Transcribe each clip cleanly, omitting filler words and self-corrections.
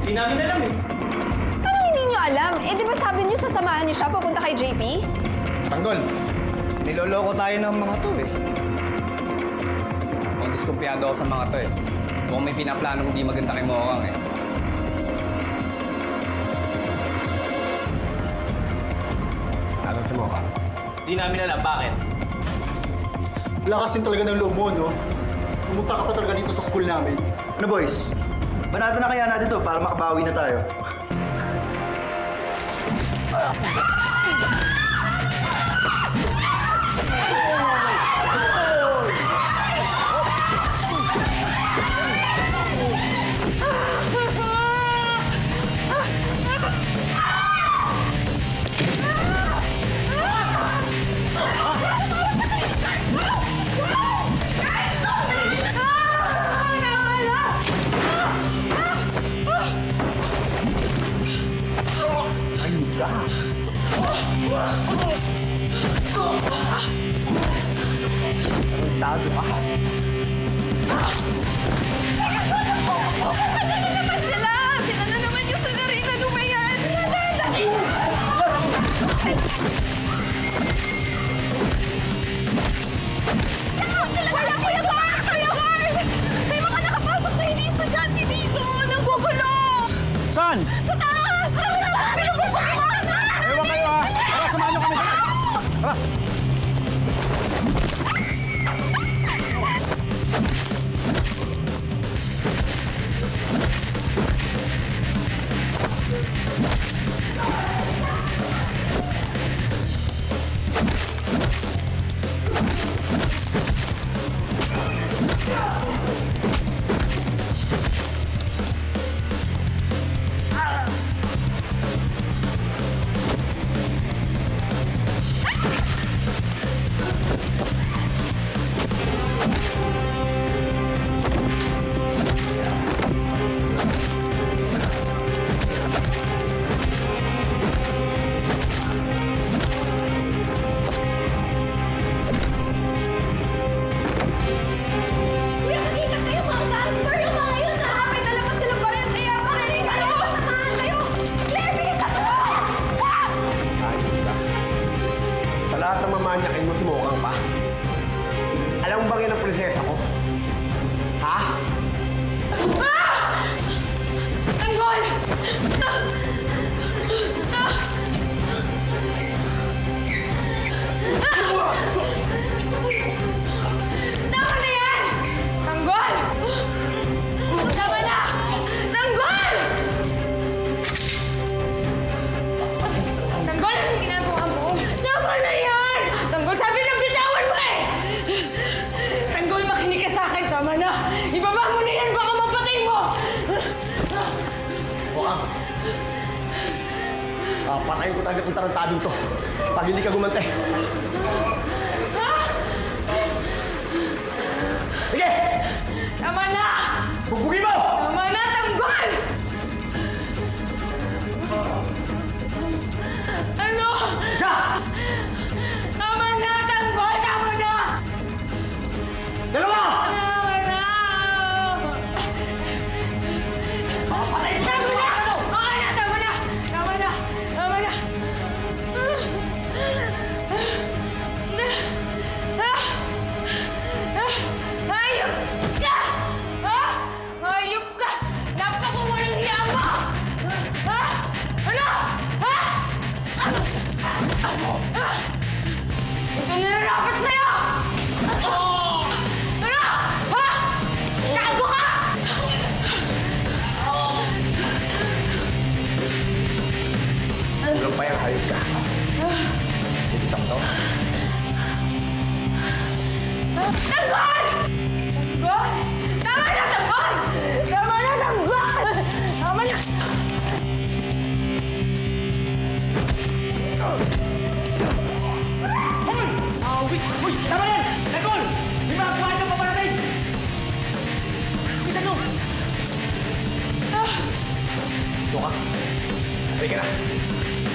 Hindi namin alam eh. Ano hindi nyo alam? Eh, di ba sabi nyo sasamahan nyo siya papunta kay JP? Tanggol, niloloko tayo ng mga to eh. Mukhang diskumpiyado ako sa mga to eh. Mukhang may pinaplanong hindi maganda kay Mokang eh. Nasaan si Mocha? Hindi namin alam bakit. Lakas din talaga ng loob mo, no? Pumunta ka pa talaga dito sa school namin. Ano boys? Banata na kaya natin to para makabawi na tayo. Tado ka. Andiyan na naman sila! Sila na naman yung salarin. Ano ba yan? Wala ko yung Kuya Guard! May mga nakapasok na hindi estudyante dito! Nanggugulo! Saan? Sa taas! Sa taas! Ewan kayo ha! Tara, samahan nyo kami! Tara! Kuya, mag-ingat kayo mga gangster! Yung mga yun ha! May dala pa silang baril kaya marinig kayo! Matamaan kayo! Claire, bilis ako! Ayun ka. Sa lahat ng mamanyakin mo, si Mokang pa. Alam mo bang yan ang prinsesa ko? Ha? Tanggol! Tama na yan! Tanggol! Tama na! Tanggol! Tanggol, anong ginagawa mo? Tama na yan! Tanggol, sabi ng bitawan mo eh! Tanggol, makinig ka sa akin. Tama na! Ibaba mo na yan, baka mapatay mo! Mokang. Patayin ko talaga itong tarantabing to. Pag hindi ka gumante. Sige! Tama na! Bugbugin mo! Tama na, Tanggol! Ano? Isa! Tama na, Tanggol! Tama na! Dalawa! Tama na! Papatayin ko! Tama na! Okay na, tama na! Tama na! Tama na! Hayop ka! Ha? Hayop ka! Napakawalang hiya mo! Ha? Ano? Ha? Ito nilarapat sa'yo! Ano? Ha? Gago ka! Kulang pa yung hayop ka. Tigitan to. Tanggol! Tanggol! Tama na, Tanggol! Tama na, Tanggol! Tama na! Uy! Tama yan! Tanggol! May mga kawan ka pa parating! Isa nyo! Doka, halika na.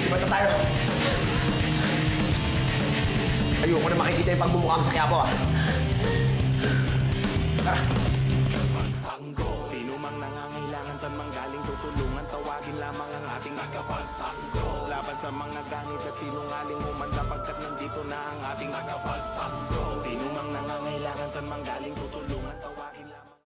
Ibata tayo. Ayoko na makikita yung pagmumukha mo sa Quiapo, ah. Tara. Sino mang nangangailangan sa manggaling tutulungan atin lamang ang ating tagapagtanggol. Laban sa mga ganit at sinungaling umanda, pagkat nandito na ang ating tagapagtanggol. Sino mang nangangailangan, san mang galing tutulungan,